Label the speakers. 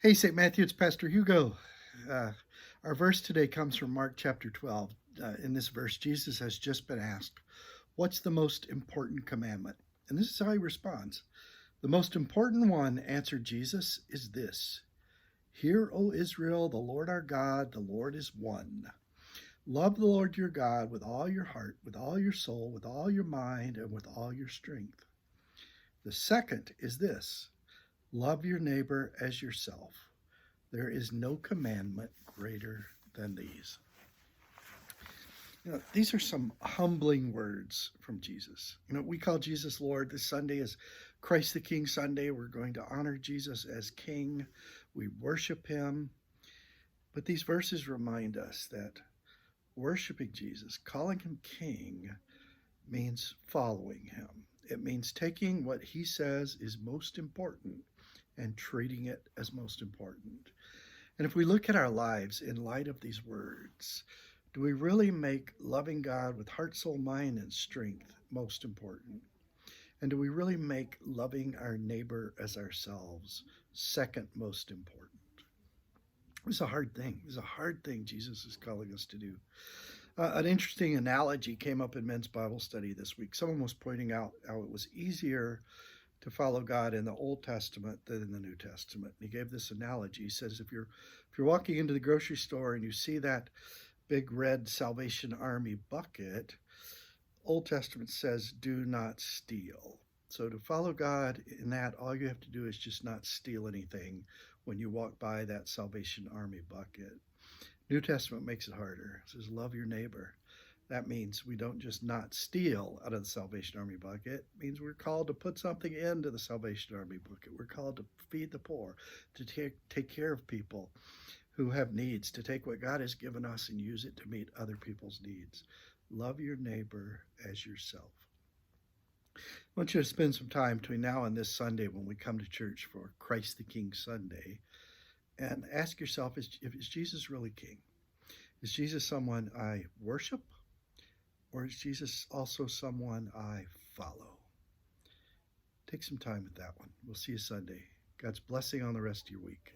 Speaker 1: Hey, St. Matthew, it's Pastor Hugo. Uh, our verse today comes from Mark chapter 12. In this verse, Jesus has just been asked, "What's the most important commandment?" And this is how he responds. "The most important one," answered Jesus, "is this: Hear, O Israel, the Lord our God, the Lord is one. Love the Lord your God with all your heart, with all your soul, with all your mind, and with all your strength. The second is this: Love your neighbor as yourself. There is no commandment greater than these." These are some humbling words from Jesus. We call Jesus Lord. This Sunday is Christ the King Sunday. We're going to honor Jesus as King. We worship him. But these verses remind us that worshiping Jesus, calling him King, means following him. It means taking what he says is most important and treating it as most important. And if we look at our lives in light of these words, do we really make loving God with heart, soul, mind, and strength most important? And do we really make loving our neighbor as ourselves second most important? It's a hard thing. It's a hard thing Jesus is calling us to do. An interesting analogy came up in men's Bible study this week. Someone was pointing out how it was easier to follow God in the Old Testament than in the New Testament. And he gave this analogy. He says, if you're walking into the grocery store and you see that big red Salvation Army bucket, Old Testament says, "Do not steal." So to follow God in that, all you have to do is just not steal anything when you walk by that Salvation Army bucket. New Testament makes it harder. It says, "Love your neighbor." That means we don't just not steal out of the Salvation Army bucket. It means we're called to put something into the Salvation Army bucket. We're called to feed the poor, to take care of people who have needs, to take what God has given us and use it to meet other people's needs. Love your neighbor as yourself. I want you to spend some time between now and this Sunday when we come to church for Christ the King Sunday and ask yourself, is Jesus really King? Is Jesus someone I worship? Or is Jesus also someone I follow? Take some time with that one. We'll see you Sunday. God's blessing on the rest of your week.